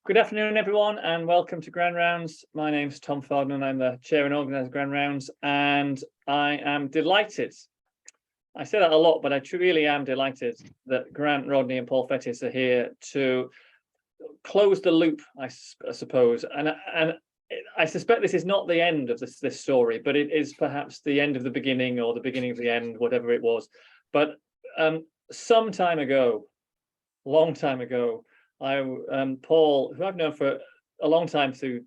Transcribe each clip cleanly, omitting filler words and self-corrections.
Good afternoon, everyone, and welcome to Grand Rounds. My name's Tom Fodden, I'm the chair and organiser of Grand Rounds, and I am delighted. I say that a lot, but I really am delighted that Grant Rodney and Paul Fettes are here to close the loop, I suppose. And I suspect this is not the end of this story, but it is perhaps the end of the beginning or the beginning of the end, whatever it was. But some time ago, long time ago, Paul, who I've known for a long time through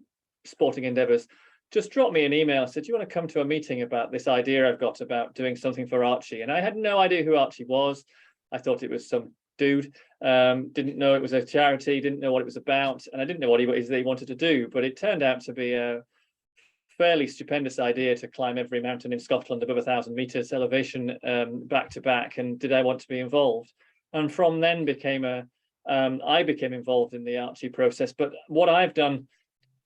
sporting endeavours, just dropped me an email, said, do you want to come to a meeting about this idea I've got about doing something for Archie? And I had no idea who Archie was. I thought it was some dude, didn't know it was a charity, didn't know what it was about, and I didn't know what he wanted to do, but it turned out to be a fairly stupendous idea to climb every mountain in Scotland above 1,000 meters elevation back to back, and did I want to be involved? And from then I became involved in the ARCHIE process, but what I've done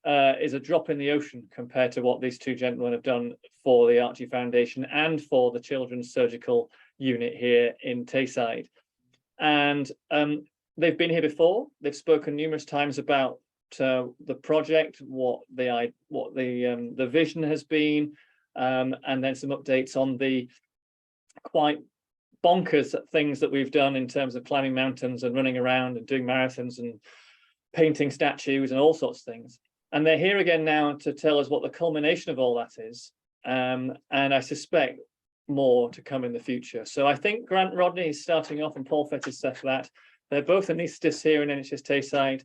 is a drop in the ocean compared to what these two gentlemen have done for the ARCHIE Foundation and for the Children's Surgical Unit here in Tayside. And they've been here before. They've spoken numerous times about the project, what the vision has been, and then some updates on the quite bonkers things that we've done in terms of climbing mountains and running around and doing marathons and painting statues and all sorts of things. And they're here again now to tell us what the culmination of all that is. And I suspect more to come in the future. So I think Grant Rodney is starting off and Paul Fettes said that. They're both anaesthetists here in NHS Tayside.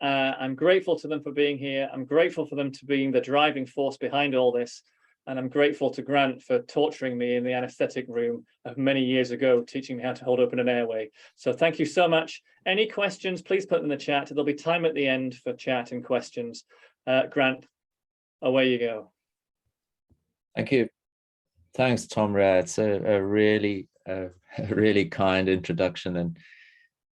I'm grateful to them for being here. I'm grateful for them to being the driving force behind all this. And I'm grateful to Grant for torturing me in the anaesthetic room of many years ago, teaching me how to hold open an airway. So thank you so much. Any questions, please put them in the chat. There'll be time at the end for chat and questions. Grant, away you go. Thank you. Thanks, Tom. It's a really kind introduction.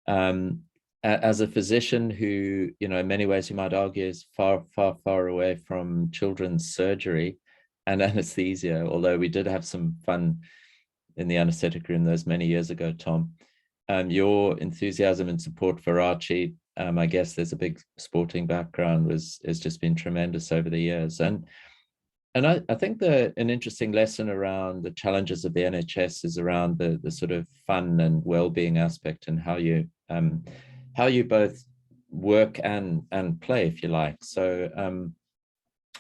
And as a physician who, in many ways you might argue is far away from children's surgery and anesthesia, although we did have some fun in the anesthetic room those many years ago, Tom. Your enthusiasm and support for Archie, I guess there's a big sporting background, has just been tremendous over the years. And I think an interesting lesson around the challenges of the NHS is around the sort of fun and well-being aspect and how you both work and play, if you like. So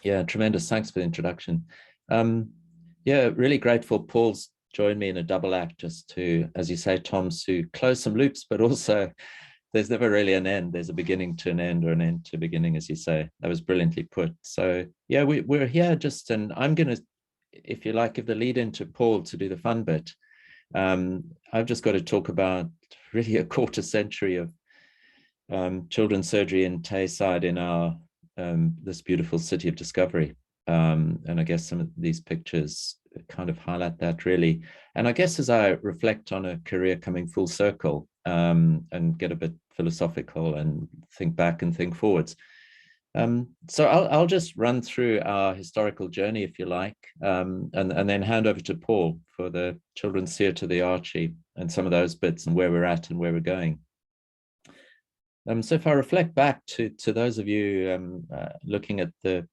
yeah, tremendous. Thanks for the introduction. Yeah, really grateful Paul's joined me in a double act just to, as you say, Tom, to close some loops, but also there's never really an end. There's a beginning to an end or an end to a beginning, as you say. That was brilliantly put. So yeah, we're here just, and I'm going to, if you like, give the lead in to Paul to do the fun bit. I've just got to talk about really a quarter century of children's surgery in Tayside in our this beautiful city of discovery. And I guess some of these pictures kind of highlight that really. And I guess as I reflect on a career coming full circle and get a bit philosophical and think back and think forwards. So I'll just run through our historical journey, if you like, and then hand over to Paul for the children's theatre, the Archie, and some of those bits and where we're at and where we're going. So if I reflect back to those of you looking at the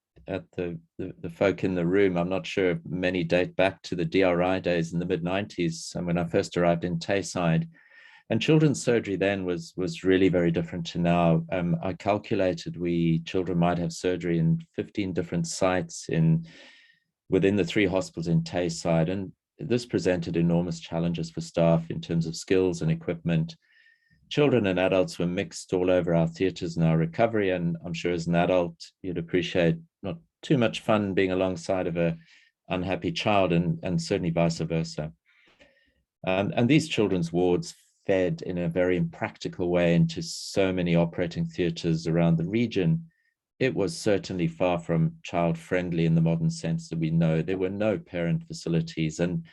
folk in the room, I'm not sure many date back to the DRI days in the mid-90s, and when I first arrived in Tayside. And children's surgery then was really very different to now. I calculated children might have surgery in 15 different sites within the 3 hospitals in Tayside, and this presented enormous challenges for staff in terms of skills and equipment. Children and adults were mixed all over our theatres and our recovery, and I'm sure as an adult you'd appreciate not too much fun being alongside of a unhappy child, and certainly vice versa. And these children's wards fed in a very impractical way into so many operating theatres around the region. It was certainly far from child-friendly in the modern sense that we know. There were no parent facilities, and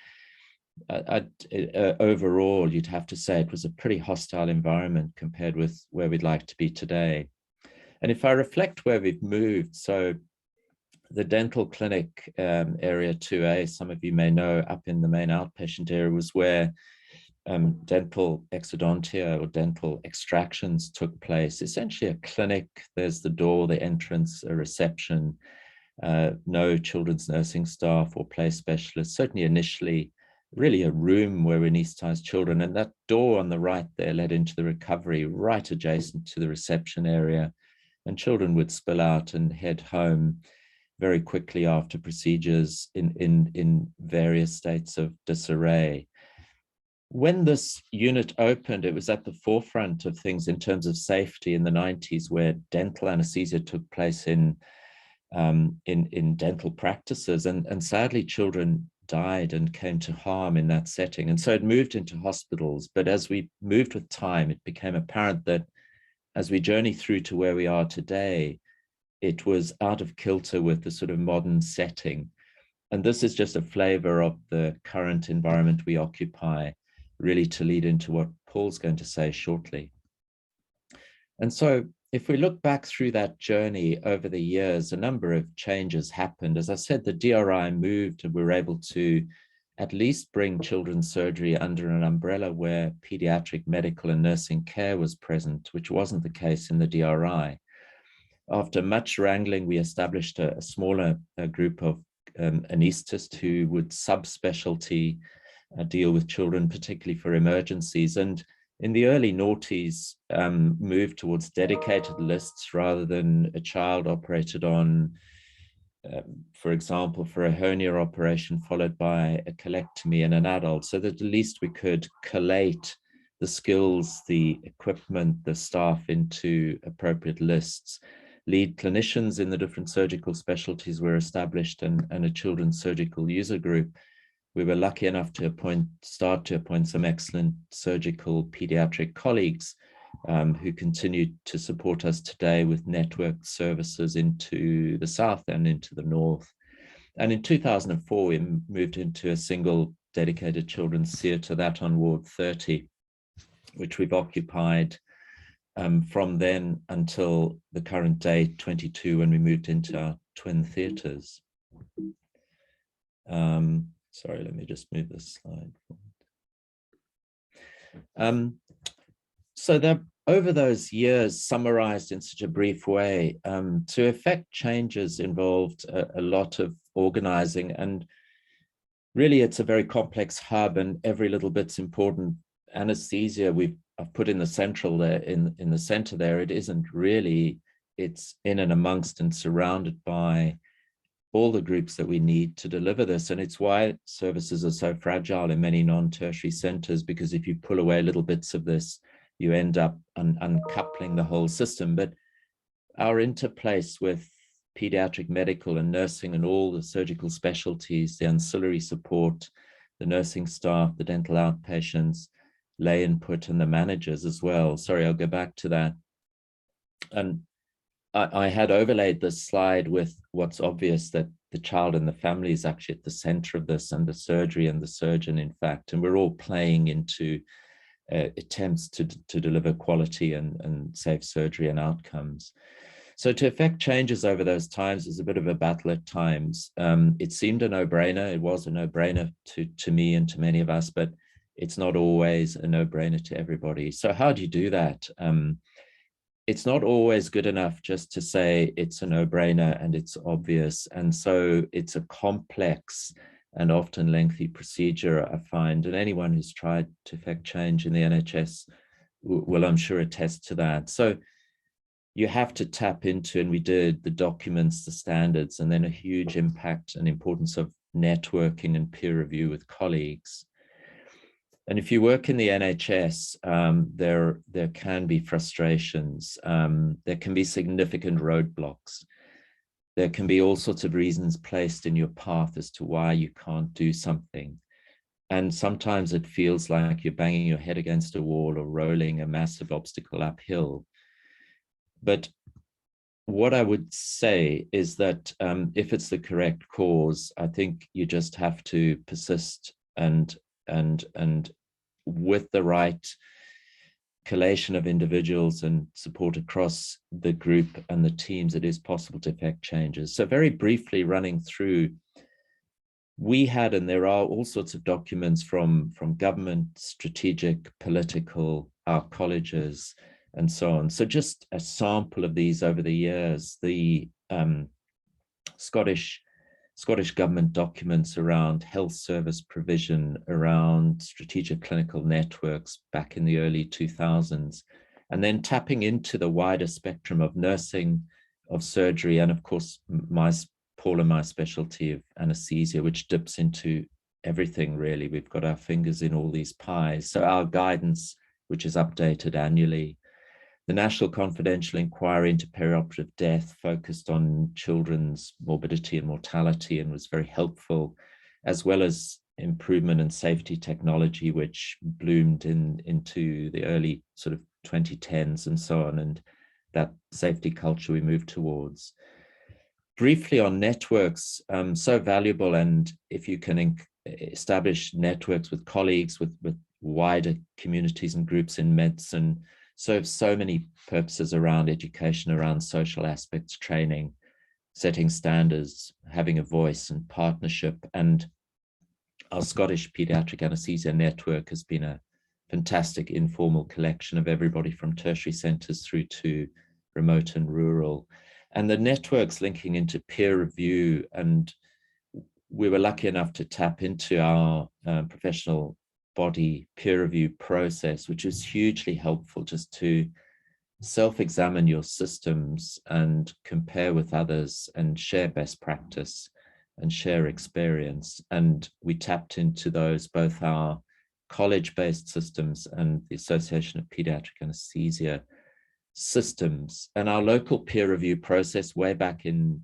overall, you'd have to say it was a pretty hostile environment compared with where we'd like to be today. And if I reflect where we've moved, so the dental clinic area 2A, some of you may know, up in the main outpatient area, was where dental exodontia or dental extractions took place. Essentially a clinic, there's the door, the entrance, a reception, no children's nursing staff or play specialists, certainly initially really a room where we anesthetized children. And that door on the right there led into the recovery, right adjacent to the reception area. And children would spill out and head home very quickly after procedures in various states of disarray. When this unit opened, it was at the forefront of things in terms of safety in the 90s, where dental anesthesia took place in dental practices, and sadly children died and came to harm in that setting. And so it moved into hospitals. But as we moved with time, it became apparent that as we journey through to where we are today, it was out of kilter with the sort of modern setting. And this is just a flavor of the current environment we occupy, really to lead into what Paul's going to say shortly. And so if we look back through that journey over the years, a number of changes happened. As I said, the DRI moved and we were able to at least bring children's surgery under an umbrella where pediatric medical and nursing care was present, which wasn't the case in the DRI. After much wrangling, we established a smaller group of anesthetists who would subspecialty deal with children, particularly for emergencies. And in the early noughties, moved towards dedicated lists rather than a child operated on, for example, for a hernia operation followed by a colectomy in an adult, so that at least we could collate the skills, the equipment, the staff into appropriate lists. Lead clinicians in the different surgical specialties were established, and a children's surgical user group. We were lucky enough to start to appoint some excellent surgical pediatric colleagues who continue to support us today with networked services into the south and into the north. And in 2004, we moved into a single dedicated children's theatre, that on Ward 30, which we've occupied from then until the current day, 22, when we moved into our twin theatres. Sorry, let me just move this slide. So that over those years, summarized in such a brief way, to effect changes involved a lot of organizing, and really it's a very complex hub and every little bit's important. Anesthesia, I've put in the central there, in the center there, it isn't really, it's in and amongst and surrounded by all the groups that we need to deliver this. And it's why services are so fragile in many non-tertiary centers, because if you pull away little bits of this, you end up uncoupling the whole system. But our interplace with pediatric medical and nursing and all the surgical specialties, the ancillary support, the nursing staff, the dental outpatients, lay input, and the managers as well. Sorry, I'll go back to that. And I had overlaid this slide with what's obvious, that the child and the family is actually at the center of this, and the surgery and the surgeon, in fact, and we're all playing into attempts to deliver quality and safe surgery and outcomes. So to effect changes over those times is a bit of a battle at times. It seemed a no-brainer. It was a no-brainer to me and to many of us, but it's not always a no-brainer to everybody. So how do you do that? It's not always good enough just to say it's a no-brainer and it's obvious. And so it's a complex and often lengthy procedure, I find. And anyone who's tried to effect change in the NHS will, I'm sure, attest to that. So you have to tap into, and we did, the documents, the standards, and then a huge impact and importance of networking and peer review with colleagues. And if you work in the NHS, there can be frustrations. There can be significant roadblocks. There can be all sorts of reasons placed in your path as to why you can't do something. And sometimes it feels like you're banging your head against a wall or rolling a massive obstacle uphill. But what I would say is that if it's the correct cause, I think you just have to persist, and with the right collation of individuals and support across the group and the teams, it is possible to effect changes. So very briefly running through we had, and there are all sorts of documents from government, strategic, political, our colleges, and so on. So just a sample of these over the years, the Scottish government documents around health service provision, around strategic clinical networks back in the early 2000s, and then tapping into the wider spectrum of nursing, of surgery, and of course, Paul and my specialty of anesthesia, which dips into everything really. We've got our fingers in all these pies. So our guidance, which is updated annually, the National Confidential Inquiry into Perioperative Death focused on children's morbidity and mortality and was very helpful, as well as improvement in safety technology, which bloomed into the early sort of 2010s and so on, and that safety culture we moved towards. Briefly on networks, so valuable, and if you can establish networks with colleagues, with wider communities and groups in medicine, serves so many purposes around education, around social aspects, training, setting standards, having a voice and partnership. And our Scottish Paediatric Anaesthesia Network has been a fantastic informal collection of everybody from tertiary centres through to remote and rural. And the networks linking into peer review, and we were lucky enough to tap into our professional body peer review process, which is hugely helpful just to self-examine your systems and compare with others and share best practice and share experience. And we tapped into those, both our college-based systems and the Association of Paediatric Anesthesia systems. And our local peer review process way back in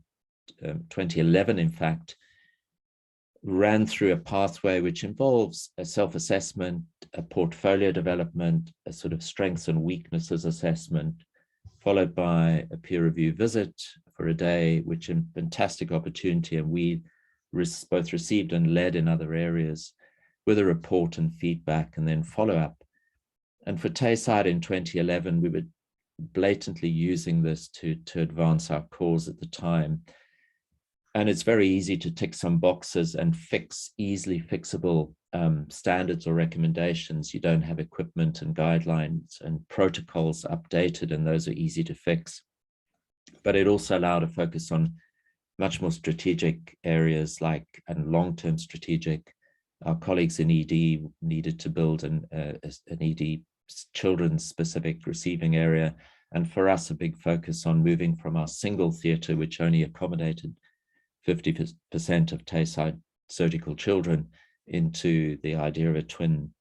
2011, in fact, ran through a pathway which involves a self-assessment, a portfolio development, a sort of strengths and weaknesses assessment, followed by a peer review visit for a day, which is a fantastic opportunity, and we both received and led in other areas, with a report and feedback and then follow-up. And for Tayside in 2011, we were blatantly using this to advance our cause at the time. And it's very easy to tick some boxes and fix easily fixable standards or recommendations. You don't have equipment and guidelines and protocols updated, and those are easy to fix. But it also allowed a focus on much more strategic areas, like and long-term strategic. Our colleagues in ED needed to build an ED children's specific receiving area. And for us, a big focus on moving from our single theatre, which only accommodated 50% of Tayside surgical children, into the idea of a twin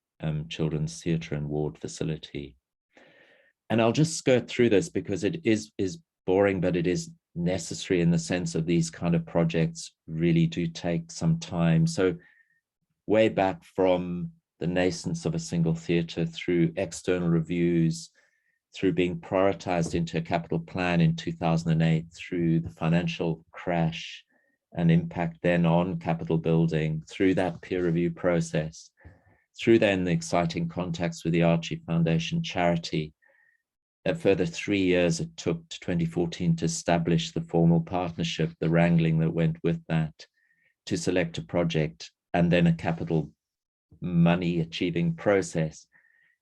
children's theatre and ward facility. And I'll just skirt through this because it is boring, but it is necessary in the sense of these kind of projects really do take some time. So way back from the nascence of a single theatre, through external reviews, through being prioritized into a capital plan in 2008, through the financial crash and impact then on capital building, through that peer review process, through then the exciting contacts with the ARCHIE Foundation charity. A further 3 years it took to 2014 to establish the formal partnership, the wrangling that went with that, to select a project, and then a capital money achieving process,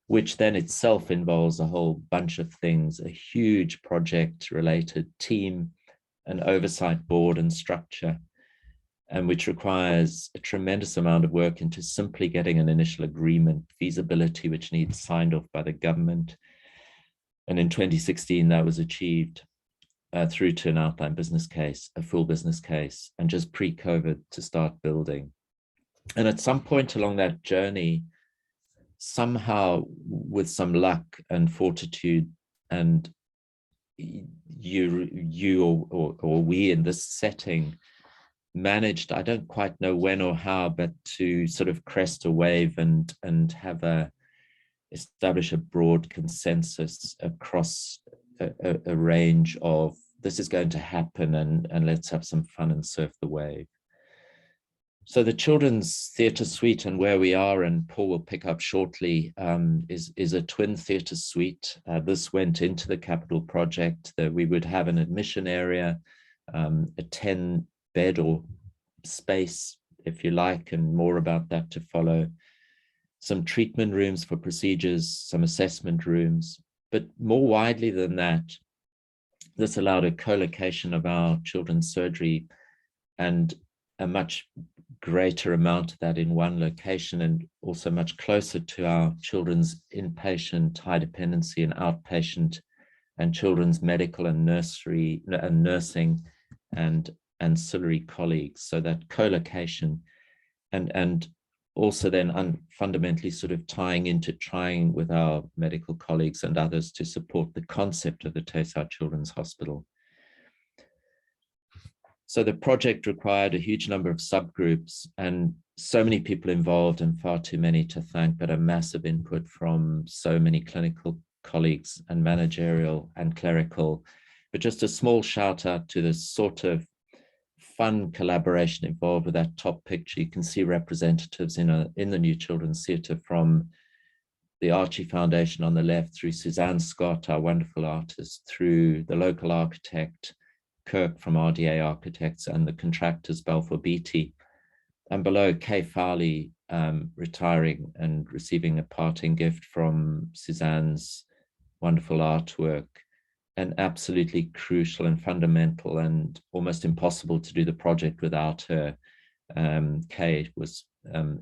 which then itself involves a whole bunch of things, a huge project related team, an oversight board and structure, and which requires a tremendous amount of work into simply getting an initial agreement, feasibility, which needs signed off by the government. And in 2016, that was achieved through to an outline business case, a full business case, and just pre-COVID to start building. And at some point along that journey, somehow with some luck and fortitude, and you or we in this setting managed, I don't quite know when or how, but to sort of crest a wave and have establish a broad consensus across a range of this is going to happen, and let's have some fun and surf the wave. So the Children's Theatre Suite and where we are, and Paul will pick up shortly, is a twin theatre suite. This went into the capital project, that we would have an admission area, a 10-bed or space if you like, and more about that to follow. Some treatment rooms for procedures, some assessment rooms, but more widely than that, this allowed a co-location of our children's surgery and a much greater amount of that in one location, and also much closer to our children's inpatient, high dependency and outpatient and children's medical and nursery and nursing and ancillary colleagues. So that co-location and also then fundamentally sort of trying with our medical colleagues and others to support the concept of the Tayside Children's Hospital. So the project required a huge number of subgroups and so many people involved, and far too many to thank, but a massive input from so many clinical colleagues and managerial and clerical. But just a small shout out to the sort of fun collaboration involved with that top picture. You can see representatives in the New Children's Theatre from the ARCHIE Foundation on the left, through Suzanne Scott, our wonderful artist, through the local architect, Kirk from RDA Architects, and the contractors, Balfour Beatty. And below, Kay Farley retiring and receiving a parting gift from Suzanne's wonderful artwork. And absolutely crucial and fundamental and almost impossible to do the project without her. Kay was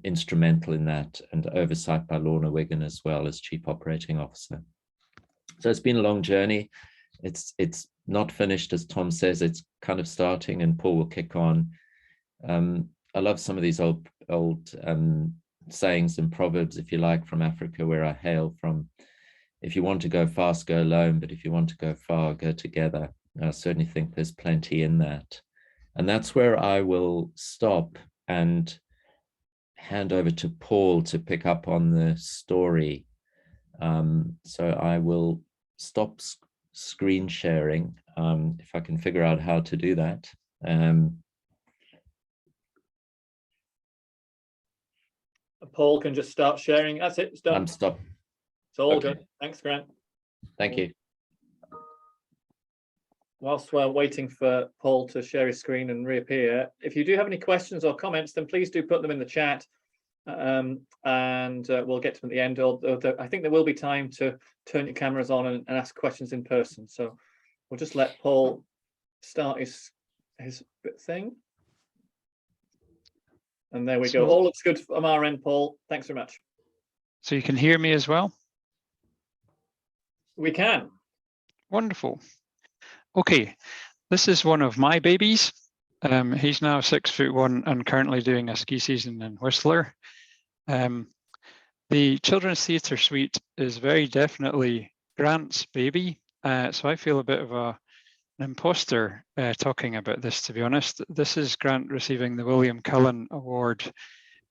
instrumental in that, and oversight by Lorna Wigan as well as Chief Operating Officer. So it's been a long journey. It's not finished, as Tom says. It's kind of starting, and Paul will kick on. I love some of these old sayings and proverbs, if you like, from Africa, where I hail from. If you want to go fast, go alone, but if you want to go far, go together. I certainly think there's plenty in that. And that's where I will stop and hand over to Paul to pick up on the story. So I will stop screen sharing, if I can figure out how to do that. Paul can just start sharing. That's it. It's done. I'm stopped. It's all Okay. good. Thanks, Grant. Thank you. Whilst we're waiting for Paul to share his screen and reappear, if you do have any questions or comments, then please do put them in the chat, and we'll get to them at the end. Although I think there will be time to turn your cameras on and ask questions in person. So we'll just let Paul start his thing. And there we go. All looks good from our end, Paul. Thanks very much. So you can hear me as well? We can. Wonderful. Okay, this is one of my babies. He's now 6'1" and currently doing a ski season in Whistler. The Children's Theatre Suite is very definitely Grant's baby. So I feel a bit of an imposter talking about this, to be honest. This is Grant receiving the William Cullen Award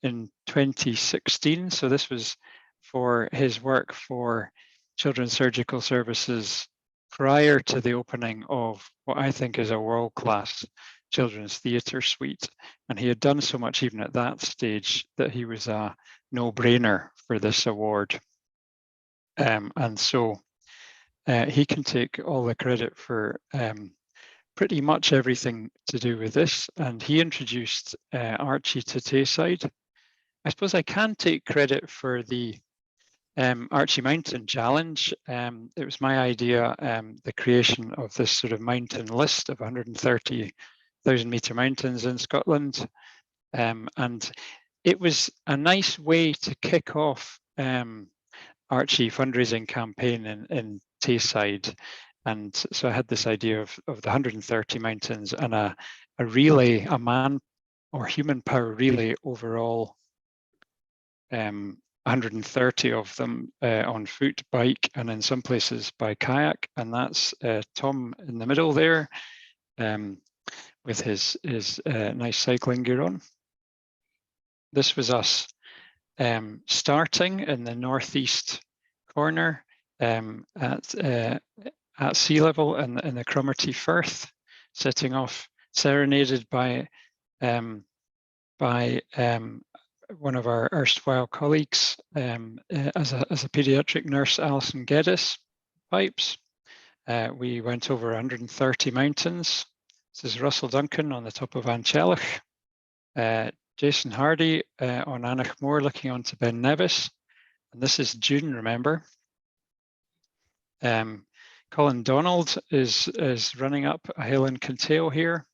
in 2016. So this was for his work for Children's Surgical Services prior to the opening of what I think is a world-class children's theatre suite. And he had done so much even at that stage that he was a no-brainer for this award. And so he can take all the credit for pretty much everything to do with this. And he introduced ARCHIE to Tayside. I suppose I can take credit for the ARCHIE Mountain Challenge. It was my idea, the creation of this sort of mountain list of 130,000 metre mountains in Scotland. And it was a nice way to kick off ARCHIE fundraising campaign in Tayside. And so I had this idea of the 130 mountains and a relay, a man or human power relay overall, 130 of them on foot, bike, and in some places by kayak. And that's Tom in the middle there with his nice cycling gear on. This was us starting in the northeast corner at sea level in the Cromarty Firth, setting off, serenaded by one of our erstwhile colleagues as a paediatric nurse, Alison Geddes, pipes. We went over 130 mountains. This is Russell Duncan on the top of Anchellach. Jason Hardy on Anach Moore looking onto Ben Nevis. And this is June, remember. Colin Donald is running up a hill in Kintail here.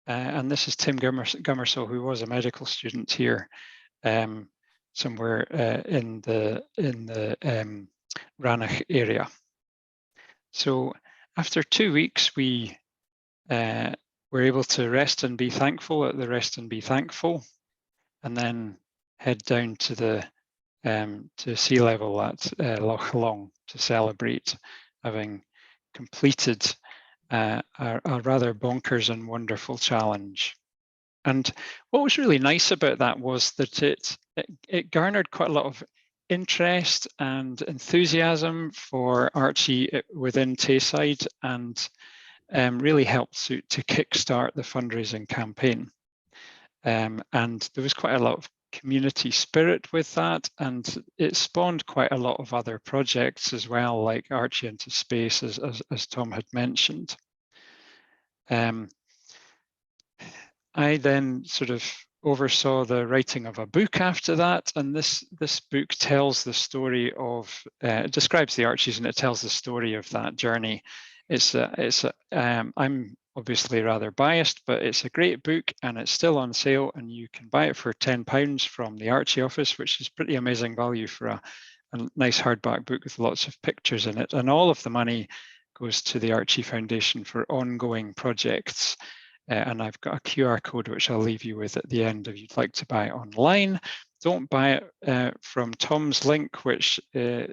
And this is Tim Gummersall, who was a medical student here somewhere in the Ranach area. So after 2 weeks, we were able to rest and be thankful at the Rest and Be Thankful, and then head down to the to sea level at Loch Long to celebrate having completed a rather bonkers and wonderful challenge. And what was really nice about that was that it garnered quite a lot of interest and enthusiasm for ARCHIE within Tayside, and really helped to kickstart the fundraising campaign. And there was quite a lot of community spirit with that, and it spawned quite a lot of other projects as well, like ARCHIE into Space, as Tom had mentioned. I then sort of oversaw the writing of a book after that, and this book tells the story of, it describes the ARCHIES and it tells the story of that journey. I'm obviously rather biased, but it's a great book and it's still on sale, and you can buy it for £10 from the ARCHIE office, which is pretty amazing value for a nice hardback book with lots of pictures in it. And all of the money goes to the ARCHIE Foundation for ongoing projects. And I've got a QR code which I'll leave you with at the end if you'd like to buy it online. Don't buy it from Tom's link, which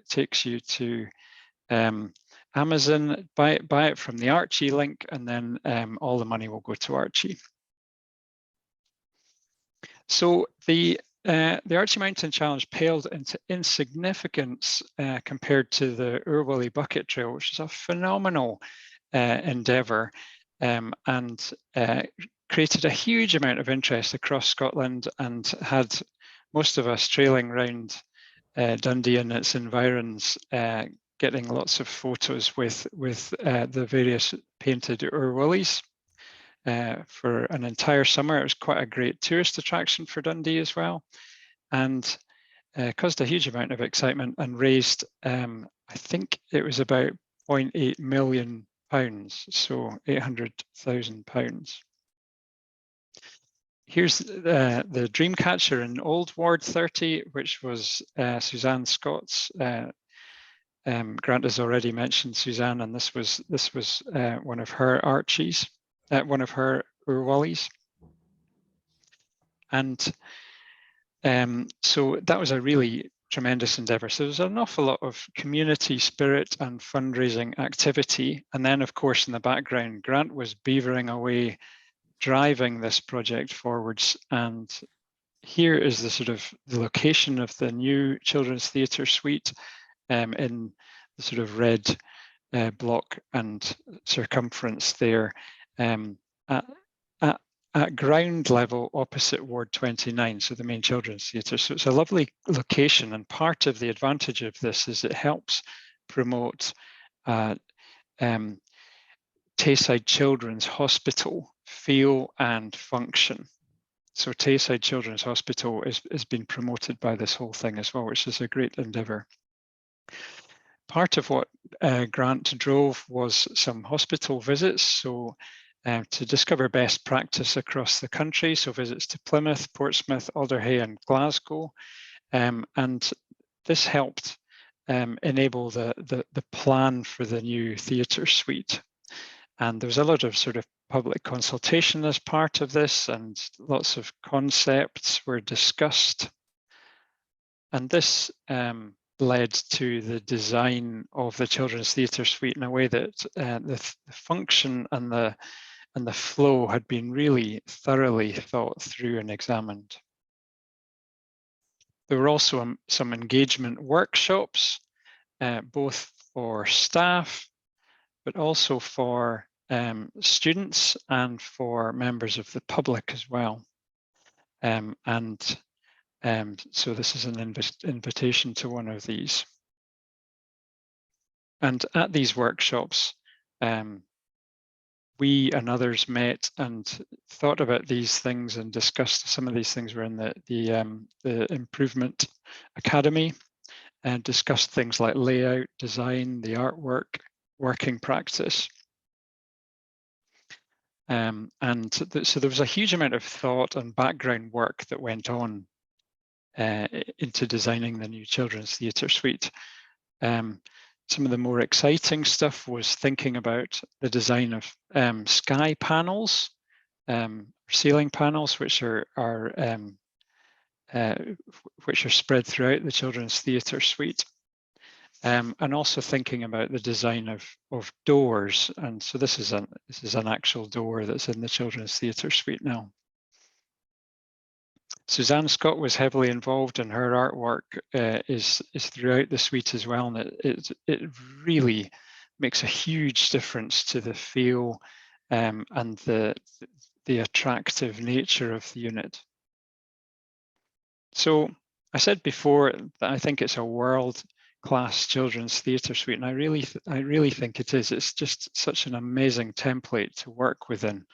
takes you to Amazon. Buy it from the ARCHIE link, and then all the money will go to ARCHIE. So the ARCHIE Mountain Challenge paled into insignificance compared to the Ooor WUllie Bucket Trail, which is a phenomenal endeavour. And created a huge amount of interest across Scotland, and had most of us trailing around Dundee and its environs, getting lots of photos with the various painted Ooor WUllies for an entire summer. It was quite a great tourist attraction for Dundee as well, and caused a huge amount of excitement and raised, I think it was about £0.8 million. So £800,000. Here's the Dreamcatcher in Old Ward 30, which was Suzanne Scott's. Grant has already mentioned Suzanne, and this was one of her ARCHIES, one of her Ooor WUllies. And so that was a really tremendous endeavour. So there's an awful lot of community spirit and fundraising activity. And then, of course, in the background, Grant was beavering away, driving this project forwards. And here is the sort of the location of the new Children's Theatre Suite in the sort of red block and circumference there at ground level opposite Ward 29, so the main children's theatre. So it's a lovely location, and part of the advantage of this is it helps promote Tayside Children's Hospital feel and function. So Tayside Children's Hospital is being promoted by this whole thing as well, which is a great endeavour. Part of what Grant drove was some hospital visits, so to discover best practice across the country, so visits to Plymouth, Portsmouth, Alderhay and Glasgow. And this helped enable the plan for the new theatre suite. And there was a lot of sort of public consultation as part of this, and lots of concepts were discussed. And this led to the design of the Children's Theatre Suite in a way that the function and the flow had been really thoroughly thought through and examined. There were also some engagement workshops, both for staff, but also for students and for members of the public as well. So this is an invitation to one of these. And at these workshops, we and others met and thought about these things and discussed. Some of these things were in the Improvement Academy, and discussed things like layout, design, the artwork, working practice. So there was a huge amount of thought and background work that went on into designing the new children's theatre suite. Some of the more exciting stuff was thinking about the design of sky panels, ceiling panels, which are spread throughout the children's theatre suite, and also thinking about the design of doors. And so this is an actual door that's in the children's theatre suite now. Suzanne Scott was heavily involved, and her artwork is throughout the suite as well, and it really makes a huge difference to the feel and the attractive nature of the unit. So I said before that I think it's a world-class children's theatre suite, and I really think it is. It's just such an amazing template to work within.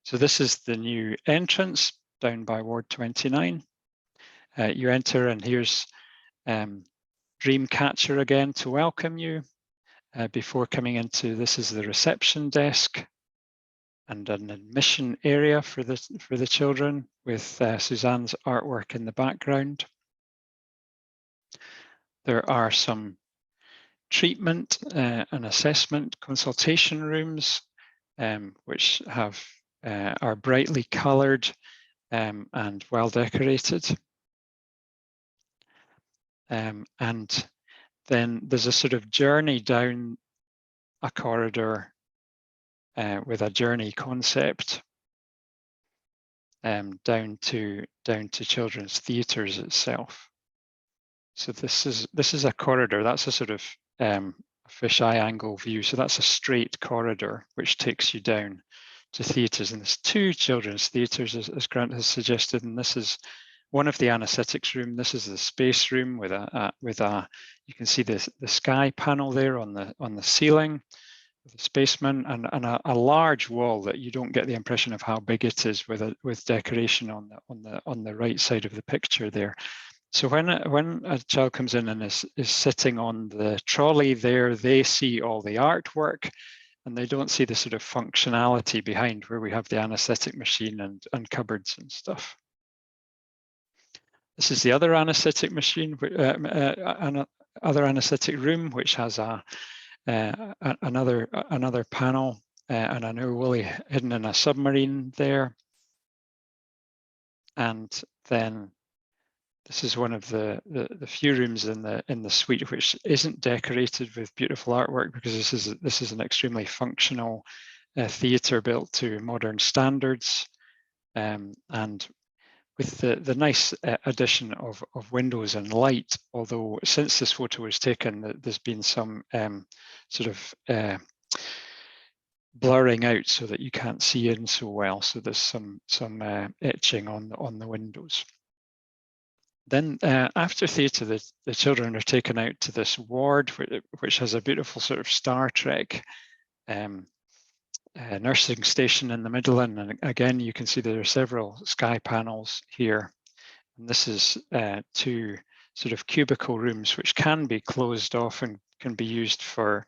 So this is the new entrance down by Ward 29. You enter, and here's Dreamcatcher again to welcome you. Before coming into, this is the reception desk and an admission area for the children, with Suzanne's artwork in the background. There are some treatment and assessment consultation rooms, which are brightly coloured and well decorated. And then there's a sort of journey down a corridor with a journey concept down to children's theatres itself. So this is a corridor. That's a sort of fisheye angle view. So that's a straight corridor which takes you down to theatres, and there's 2 children's theatres, as Grant has suggested, and this is one of the anaesthetics room. This is the space room with you can see the sky panel there on the ceiling, the spaceman, and a large wall that you don't get the impression of how big it is with decoration on the right side of the picture there. So when a child comes in and is sitting on the trolley there, they see all the artwork, and they don't see the sort of functionality behind, where we have the anaesthetic machine and cupboards and stuff. This is the other anaesthetic machine, other anaesthetic room, which has another panel and an Ooor WUllie hidden in a submarine there. And then this is one of the few rooms in the suite which isn't decorated with beautiful artwork, because this is an extremely functional theatre built to modern standards, and with the nice addition of windows and light. Although since this photo was taken, there's been some sort of blurring out so that you can't see in so well. So there's some etching on the windows. Then after theatre, the children are taken out to this ward, which has a beautiful sort of Star Trek nursing station in the middle. And again, you can see there are several sky panels here. And this is 2 sort of cubicle rooms, which can be closed off and can be used for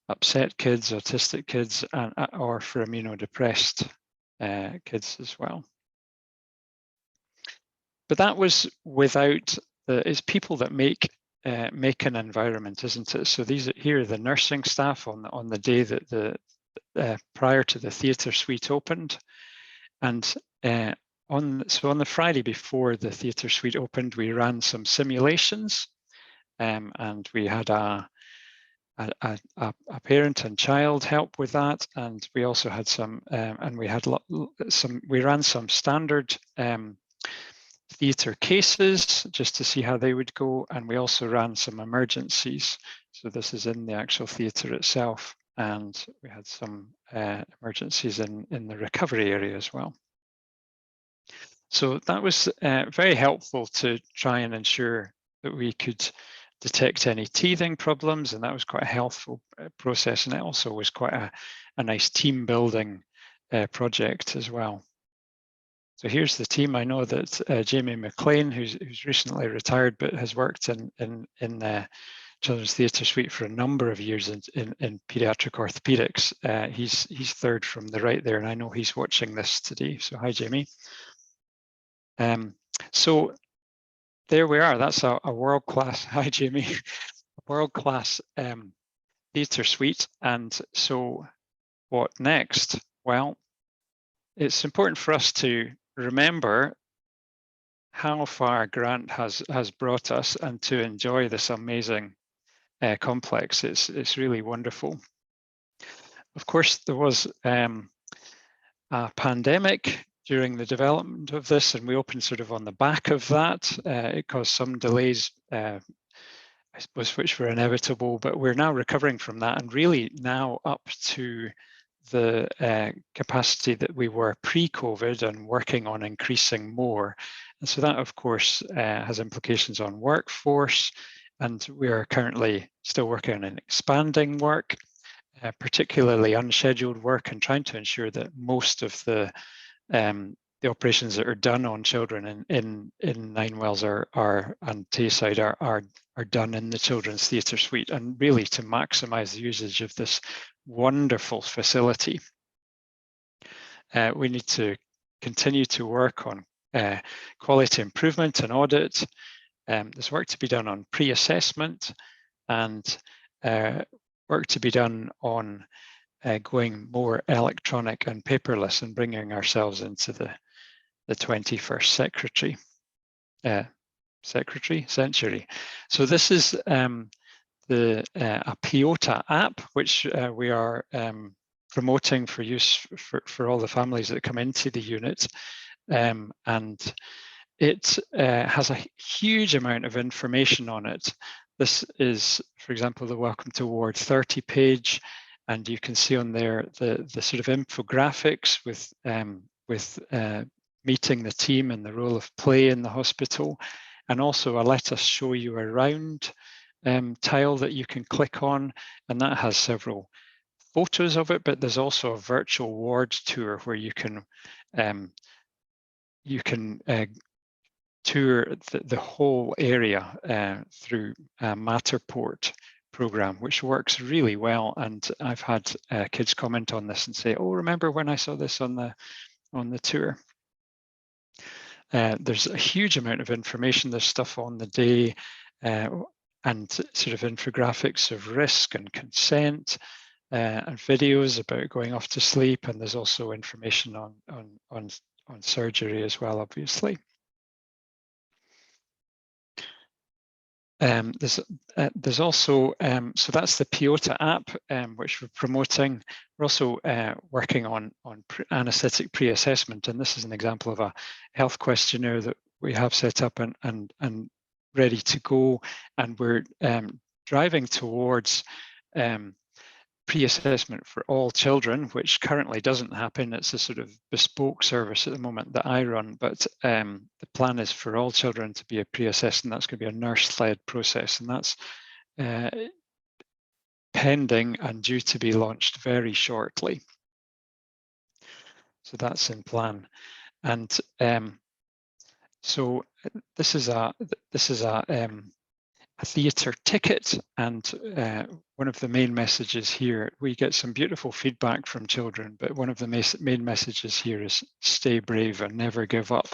upset kids, autistic kids, or for immunodepressed kids as well. But that was without it's people that make an environment, isn't it? So here are the nursing staff on the day that prior to the theatre suite opened, and on the Friday before the theatre suite opened, we ran some simulations, and we had a parent and child help with that, and we also had we ran some standard theatre cases just to see how they would go, and we also ran some emergencies. So this is in the actual theatre itself, and we had some emergencies in the recovery area as well. So that was very helpful to try and ensure that we could detect any teething problems, and that was quite a healthful process, and it also was quite a nice team building project as well. So here's the team. I know that Jamie McLean, who's recently retired but has worked in the Children's Theatre Suite for a number of years in paediatric orthopedics. He's third from the right there, and I know he's watching this today. So hi, Jamie. So there we are. That's a world-class, hi, Jamie, a world-class theatre suite. And so what next? Well, it's important for us to remember how far Grant has brought us and to enjoy this amazing complex. It's really wonderful. Of course, there was a pandemic during the development of this, and we opened sort of on the back of that. It caused some delays, I suppose, which were inevitable, but we're now recovering from that and really now up to the capacity that we were pre-COVID and working on increasing more. And so that, of course, has implications on workforce, and we are currently still working on expanding work, particularly unscheduled work, and trying to ensure that most of the operations that are done on children in Ninewells and Tayside are done in the Children's Theatre Suite, and really to maximise the usage of this wonderful facility. We need to continue to work on quality improvement and audit. There's work to be done on pre-assessment, and work to be done on going more electronic and paperless and bringing ourselves into the 21st century. So this is a Piota app, which we are promoting for use for all the families that come into the unit. And it has a huge amount of information on it. This is, for example, the Welcome to Ward 30 page, and you can see on there the sort of infographics with meeting the team and the role of play in the hospital, and also a let us show you around tile that you can click on, and that has several photos of it, but there's also a virtual ward tour where you can tour the whole area through a Matterport program, which works really well. And I've had kids comment on this and say, "Oh, remember when I saw this on the tour?" There's a huge amount of information. There's stuff on the day and sort of infographics of risk and consent, and videos about going off to sleep. And there's also information on surgery as well, obviously. There's also, so that's the Piota app, which we're promoting. We're also working on anaesthetic pre-assessment, and this is an example of a health questionnaire that we have set up and ready to go. And we're driving towards pre-assessment for all children, which currently doesn't happen. It's a sort of bespoke service at the moment that I run, but the plan is for all children to be pre-assessed, and that's going to be a nurse-led process, and that's pending and due to be launched very shortly. So that's in plan. And so this is a theatre ticket, and one of the main messages here, we get some beautiful feedback from children, but one of the main messages here is stay brave and never give up,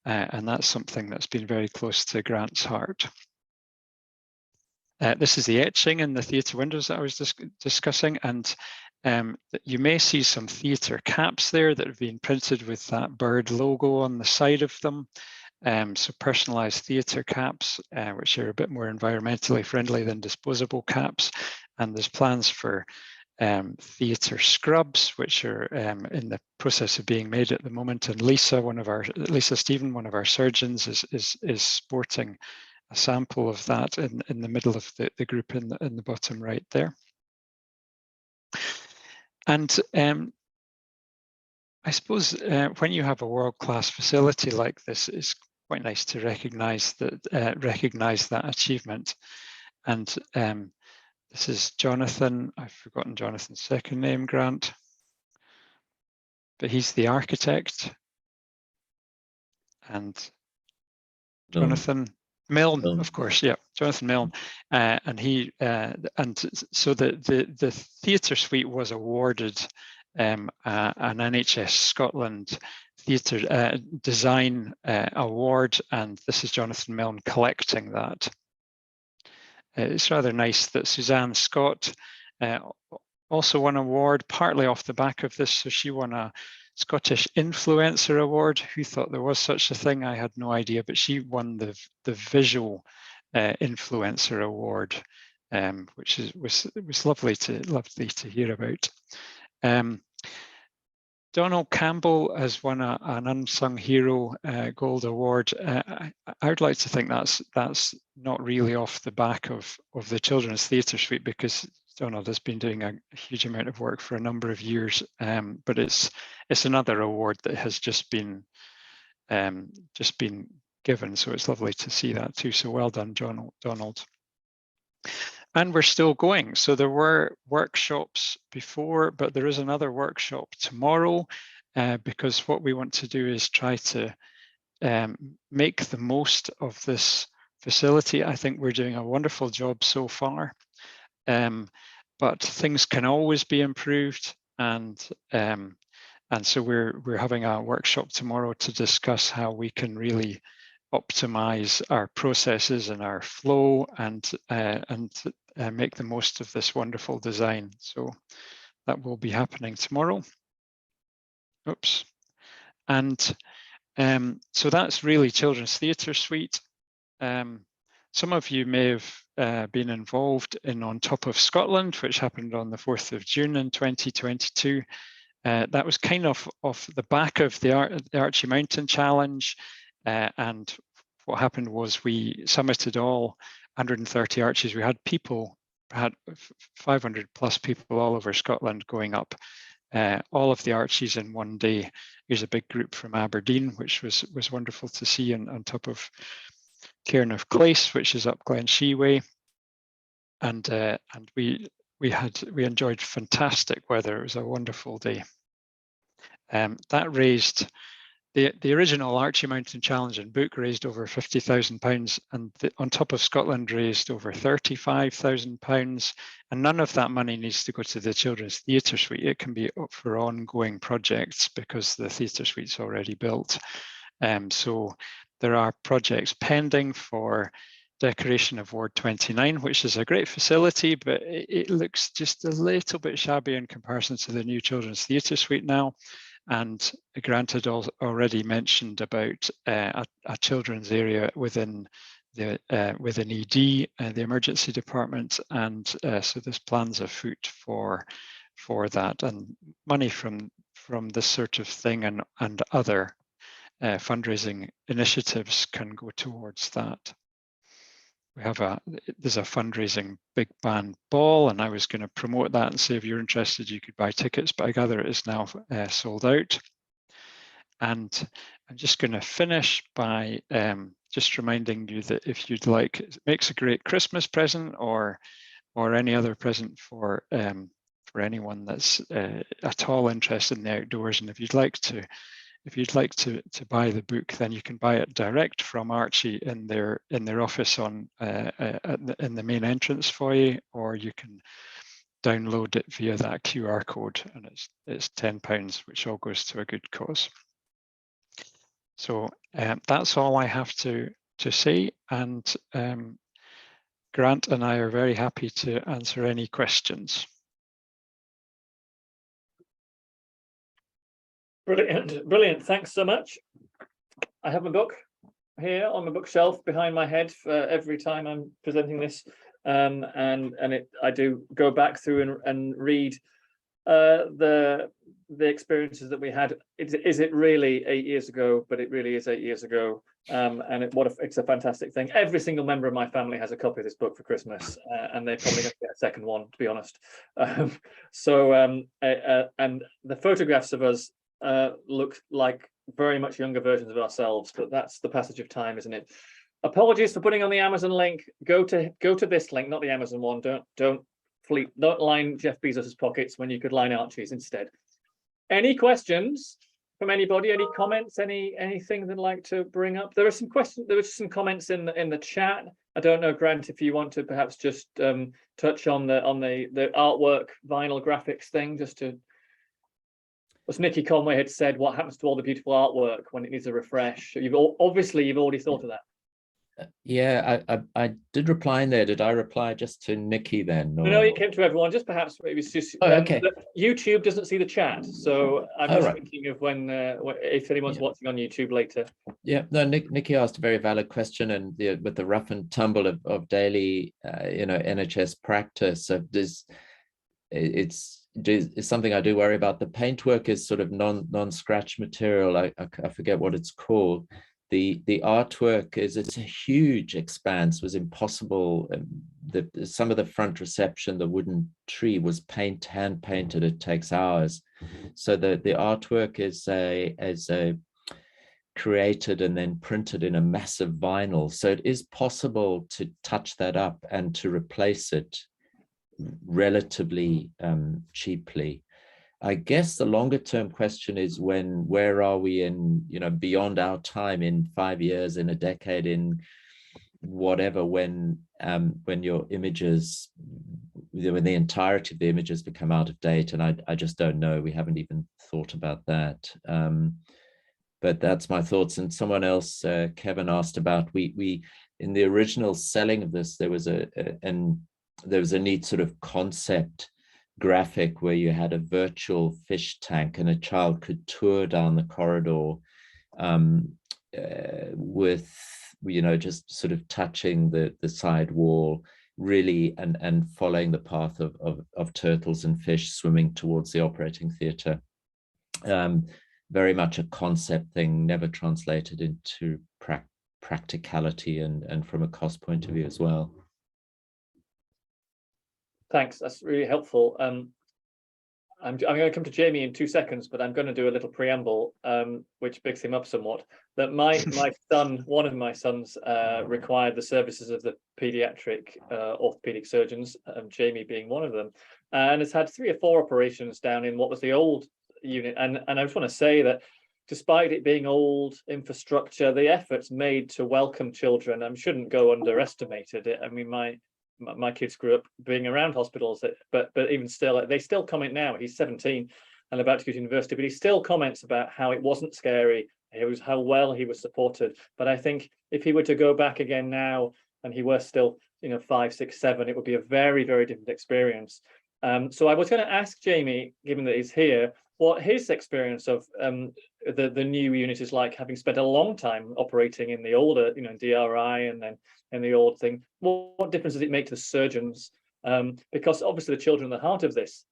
and that's something that's been very close to Grant's heart. This is the etching in the theatre windows that I was discussing, and you may see some theatre caps there that have been printed with that bird logo on the side of them. So personalized theatre caps, which are a bit more environmentally friendly than disposable caps. And there's plans for theatre scrubs, which are in the process of being made at the moment. And Lisa Stephen, one of our surgeons, is sporting a sample of that in the middle of the group in the bottom right there. And I suppose when you have a world-class facility like this, it's quite nice to recognize that achievement. And this is Jonathan. I've forgotten Jonathan's second name, Grant, but he's the architect. And Jonathan Milne, of course, yeah, Jonathan Milne, and he and so the theatre suite was awarded an NHS Scotland theatre design award, and this is Jonathan Milne collecting that. It's rather nice that Suzanne Scott also won an award, partly off the back of this. So she won a Scottish Influencer Award. Who thought there was such a thing? I had no idea, but she won the Visual Influencer Award, which was lovely to hear about. Donald Campbell has won an Unsung Hero Gold Award. I would like to think that's not really off the back of the Children's Theatre Suite, because Donald has been doing a huge amount of work for a number of years, but it's another award that has just been given. So it's lovely to see that too. So well done, Donald. And we're still going. So there were workshops before, but there is another workshop tomorrow, because what we want to do is try to make the most of this facility. I think we're doing a wonderful job so far, but things can always be improved. And so we're having a workshop tomorrow to discuss how we can really optimize our processes and our flow and make the most of this wonderful design. So that will be happening tomorrow. Oops. And so that's really Children's Theatre Suite. Some of you may have been involved in On Top of Scotland, which happened on the 4th of June in 2022. That was kind of off the back of the Archie Mountain Challenge. And what happened was we summited all 130 arches. We had 500 plus people all over Scotland going up all of the arches in one day. Here's a big group from Aberdeen, which was wonderful to see, on top of Cairn of Clace, which is up Glen Shee way. And we enjoyed fantastic weather. It was a wonderful day. That raised the original Archie Mountain Challenge and book raised over £50,000, and On Top of Scotland raised over £35,000. And none of that money needs to go to the Children's Theatre Suite. It can be up for ongoing projects because the theatre suite's already built. So there are projects pending for decoration of Ward 29, which is a great facility, but it looks just a little bit shabby in comparison to the new Children's Theatre Suite now. And Grant had already mentioned about a children's area within ED, the emergency department, and so there's plans afoot for that, and money from this sort of thing and other fundraising initiatives can go towards that. There's a fundraising big band ball, and I was going to promote that and say if you're interested you could buy tickets, but I gather it is now sold out. And I'm just going to finish by just reminding you that if you'd like, it makes a great Christmas present or any other present for anyone that's at all interested in the outdoors. And if you'd like to buy the book, then you can buy it direct from Archie in their office in the main entrance foyer, or you can download it via that QR code, and it's £10, which all goes to a good cause. So that's all I have to say, and Grant and I are very happy to answer any questions. Brilliant. Thanks so much. I have my book here on my bookshelf behind my head for every time I'm presenting this, and I do go back through and read the experiences that we had. Is it really 8 years ago? But it really is 8 years ago, and it's a fantastic thing. Every single member of my family has a copy of this book for Christmas, and they're probably going to get a second one, to be honest. And the photographs of us look like very much younger versions of ourselves, but that's the passage of time, isn't it? apologies for putting on the Amazon link. Go to this link, not the Amazon one. Don't line Jeff Bezos's pockets when you could line Archie's instead. Any questions from anybody? Any comments? Anything they'd like to bring up? There are some questions. There were some comments in the chat. I don't know, Grant, if you want to perhaps just touch on the artwork vinyl graphics thing, just to, as Nikki Conway had said, what happens to all the beautiful artwork when it needs a refresh? You've already thought of that. Yeah, I did reply in there. Did I reply just to Nikki then? Or... No, it came to everyone. Just perhaps it was just okay. YouTube doesn't see the chat, so I'm just right. thinking of when if anyone's watching on YouTube later. Yeah, no, Nikki asked a very valid question, and with the rough and tumble of daily, NHS practice, it's something I do worry about. The paintwork is sort of non-scratch material. I forget what it's called. The artwork it's a huge expanse. It was impossible. Some of the front reception, the wooden tree was hand painted. It takes hours. So the artwork is a created and then printed in a massive vinyl. So it is possible to touch that up and to replace it relatively cheaply. I guess the longer term question is where are we in, beyond our time, in 5 years, in a decade, in whatever, when your images, when the entirety of the images become out of date. And I just don't know. We haven't even thought about that. But that's my thoughts. And someone else, Kevin, asked about, we in the original selling of this, there was a neat sort of concept graphic where you had a virtual fish tank and a child could tour down the corridor with, just sort of touching the side wall, really, and following the path of turtles and fish swimming towards the operating theatre. Very much a concept thing, never translated into practicality and from a cost point of view as well. Thanks, that's really helpful. I'm going to come to Jamie in 2 seconds, but I'm going to do a little preamble, which picks him up somewhat. That my son, one of my sons, required the services of the paediatric orthopedic surgeons, Jamie being one of them, and has had 3 or 4 operations down in what was the old unit. And I just want to say that despite it being old infrastructure, the efforts made to welcome children shouldn't go underestimated. I mean, my kids grew up being around hospitals, but even still, they still comment now. He's 17 and about to go to university, but he still comments about how it wasn't scary. It was how well he was supported. But I think if he were to go back again now, and he was still, 5, 6, 7, it would be a very, very different experience. So I was going to ask Jamie, given that he's here, what his experience of the new unit is like, having spent a long time operating in the older, DRI and then in the old thing. What difference does it make to the surgeons? Because obviously the children are the heart of this,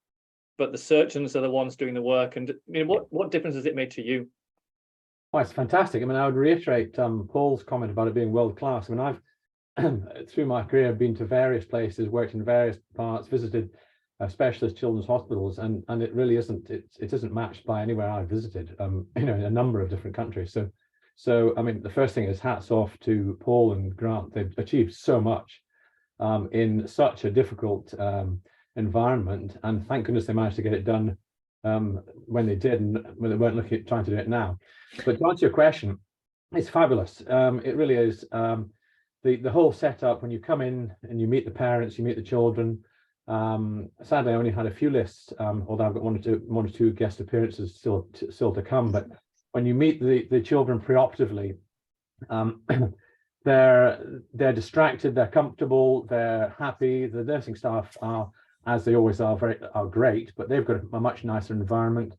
but the surgeons are the ones doing the work. And what difference has it made to you? Oh, it's fantastic. I mean, I would reiterate Paul's comment about it being world class. I mean, I've through my career been to various places, worked in various parts, visited specialist children's hospitals, and it really isn't, it isn't matched by anywhere I've visited, in a number of different countries. So I mean, the first thing is hats off to Paul and Grant. They've achieved so much in such a difficult environment, and thank goodness they managed to get it done when they did, and when they weren't looking at trying to do it now. But to answer your question, it's fabulous. It really is. The whole setup, when you come in and you meet the parents, you meet the children. Sadly, I only had a few lists, although I've got one or two guest appearances still to come. But when you meet the children preoperatively, they're distracted, they're comfortable, they're happy. The nursing staff are, as they always are, are great, but they've got a much nicer environment.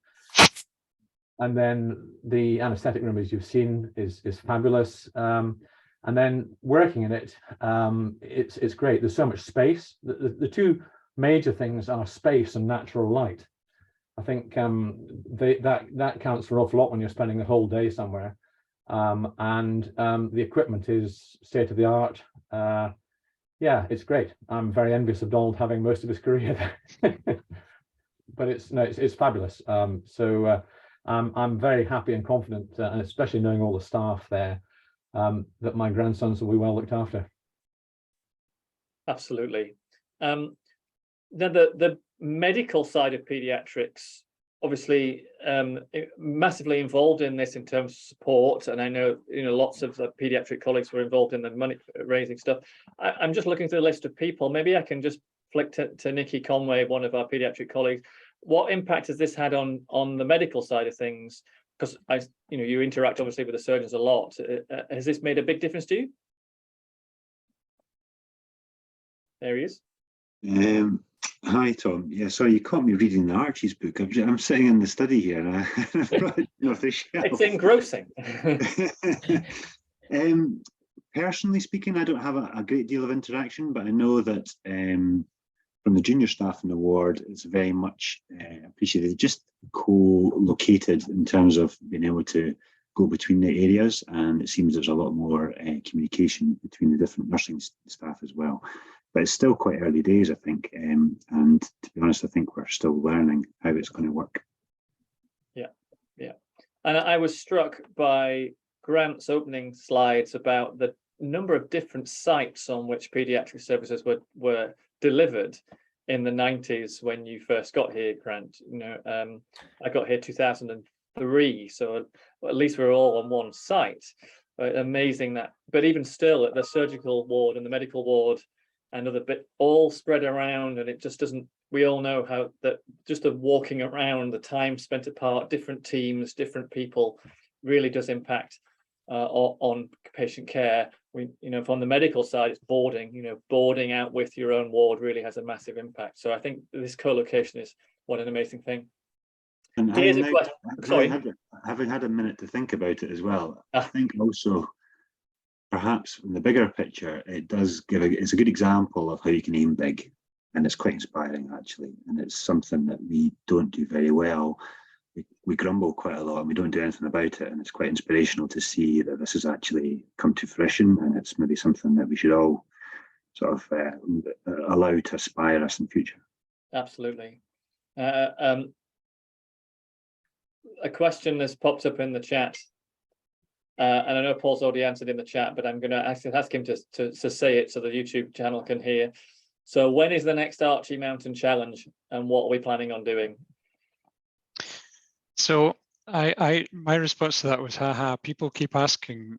And then the anaesthetic room, as you've seen, is fabulous. And then working in it, it's great. There's so much space. The 2 major things are space and natural light. I think that counts for an awful lot when you're spending the whole day somewhere. And the equipment is state of the art. Yeah, it's great. I'm very envious of Donald having most of his career there. But it's fabulous. So I'm very happy and confident, and especially knowing all the staff there. that my grandsons will be well looked after. Absolutely. Then the medical side of paediatrics, obviously massively involved in this in terms of support, and I know lots of the paediatric colleagues were involved in the money raising stuff. I'm just looking through the list of people. Maybe I can just flick to Nikki Conway, one of our paediatric colleagues. What impact has this had on the medical side of things? Because you interact obviously with the surgeons a lot. Has this made a big difference to you? There he is. Hi, Tom. Yeah, sorry, you caught me reading the Archie's book. I'm sitting in the study here, and I've brought it off the shelf. It's engrossing. Personally speaking, I don't have a great deal of interaction, but I know that from the junior staff in the ward, it's very much appreciated. Just co-located in terms of being able to go between the areas, and it seems there's a lot more communication between the different nursing staff as well. But it's still quite early days, I think, and to be honest, I think we're still learning how it's going to work. Yeah. And I was struck by Grant's opening slides about the number of different sites on which paediatric services were delivered in the 90s when you first got here, Grant. I got here 2003, so at least we're all on one site. Amazing that, but even still, at the surgical ward and the medical ward, another bit all spread around, and it just doesn't, we all know how that just the walking around, the time spent apart, different teams, different people really does impact on patient care. From the medical side, it's boarding, boarding out with your own ward really has a massive impact. So I think this co-location is what an amazing thing. And here's a question. Sorry. Having had a minute to think about it as well, I think also perhaps in the bigger picture, it's a good example of how you can aim big, and it's quite inspiring actually, and it's something that we don't do very well. We grumble quite a lot and we don't do anything about it, and it's quite inspirational to see that this has actually come to fruition, and it's maybe something that we should all sort of allow to inspire us in future. Absolutely. A question has popped up in the chat. And I know Paul's already answered in the chat, but I'm going to ask him to say it so the YouTube channel can hear. So when is the next Archie Mountain Challenge, and what are we planning on doing? So my response to that was, haha, people keep asking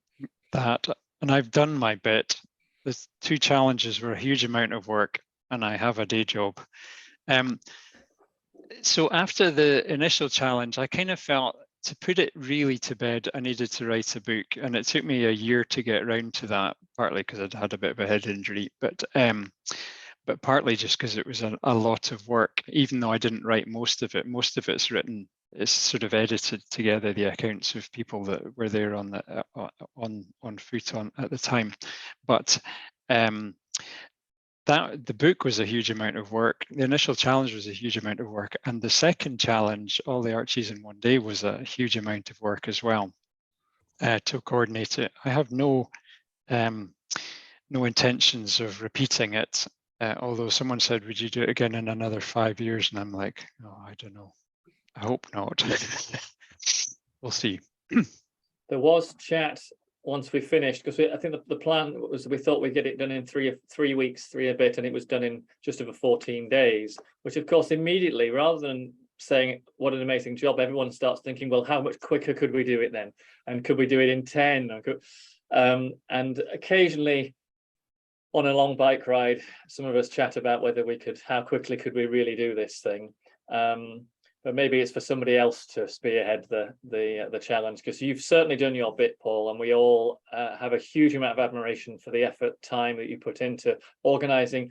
that, and I've done my bit. The 2 challenges were a huge amount of work, and I have a day job. So after the initial challenge, I kind of felt, to put it really to bed, I needed to write a book, and it took me a year to get around to that, partly because I'd had a bit of a head injury, but partly just because it was a lot of work, even though I didn't write most of it. Most of it's written, it's sort of edited together, the accounts of people that were there on foot at the time. But the book was a huge amount of work. The initial challenge was a huge amount of work, and the second challenge, all the Archies in one day, was a huge amount of work as well to coordinate it. I have no intentions of repeating it, although someone said, would you do it again in another 5 years? And I'm like, oh, I don't know. I hope not. We'll see. There was chat once we finished, because I think the plan was we thought we'd get it done in three weeks, 3 a bit, and it was done in just over 14 days, which of course immediately, rather than saying what an amazing job, everyone starts thinking, well, how much quicker could we do it then? And could we do it in 10? And occasionally on a long bike ride, some of us chat about whether we could, how quickly could we really do this thing? But maybe it's for somebody else to spearhead the challenge, because you've certainly done your bit, Paul, and we all have a huge amount of admiration for the effort, time that you put into organising.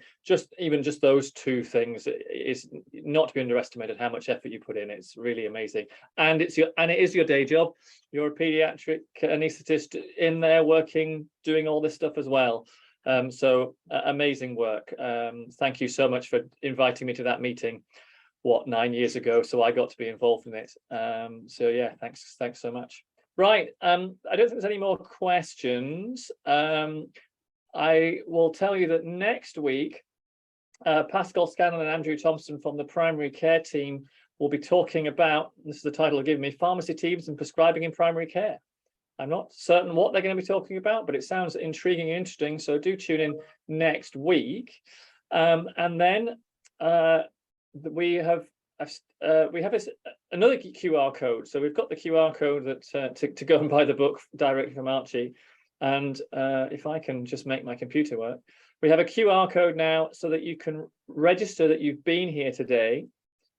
Even just those 2 things is not to be underestimated. How much effort you put in, it's really amazing. And it is your day job. You're a paediatric anaesthetist in there working, doing all this stuff as well. So amazing work. Thank you so much for inviting me to that meeting. 9 years ago, so I got to be involved in it. So yeah, thanks so much. Right, I don't think there's any more questions. I will tell you that next week, Pascal Scanlon and Andrew Thompson from the primary care team will be talking about, this is the title they've given me, pharmacy teams and prescribing in primary care. I'm not certain what they're going to be talking about, but it sounds intriguing and interesting. So do tune in next week. And then we have another QR code. So we've got the QR code that to go and buy the book directly from Archie. And if I can just make my computer work, we have a QR code now so that you can register that you've been here today,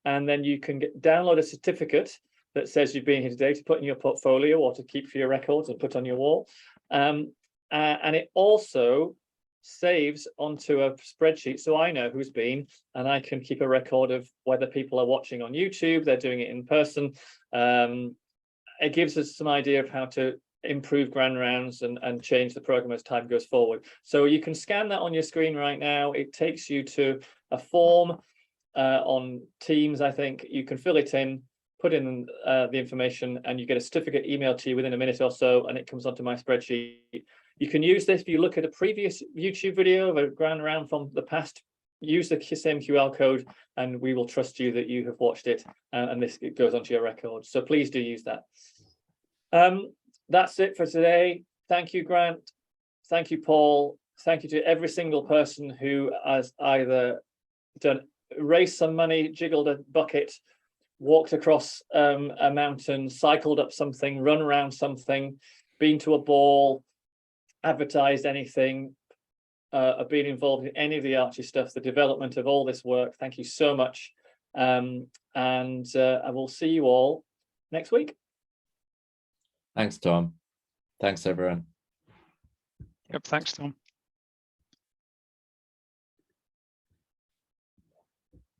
and then you can download a certificate that says you've been here today to put in your portfolio or to keep for your records and put on your wall. And it also saves onto a spreadsheet, so I know who's been, and I can keep a record of whether people are watching on YouTube, they're doing it in person. It gives us some idea of how to improve Grand Rounds and change the program as time goes forward. So you can scan that on your screen right now. It takes you to a form on Teams, I think. You can fill it in, put in the information, and you get a certificate emailed to you within a minute or so, and it comes onto my spreadsheet. You can use this if you look at a previous YouTube video of a Grand Round from the past. Use the same QR code, and we will trust you that you have watched it, and it goes onto your record. So please do use that. That's it for today. Thank you, Grant. Thank you, Paul. Thank you to every single person who has either raised some money, jiggled a bucket, walked across a mountain, cycled up something, run around something, been to a ball, advertised anything, been involved in any of the Archie stuff, the development of all this work. Thank you so much. And I will see you all next week. Thanks, Tom. Thanks, everyone. Yep, thanks, Tom.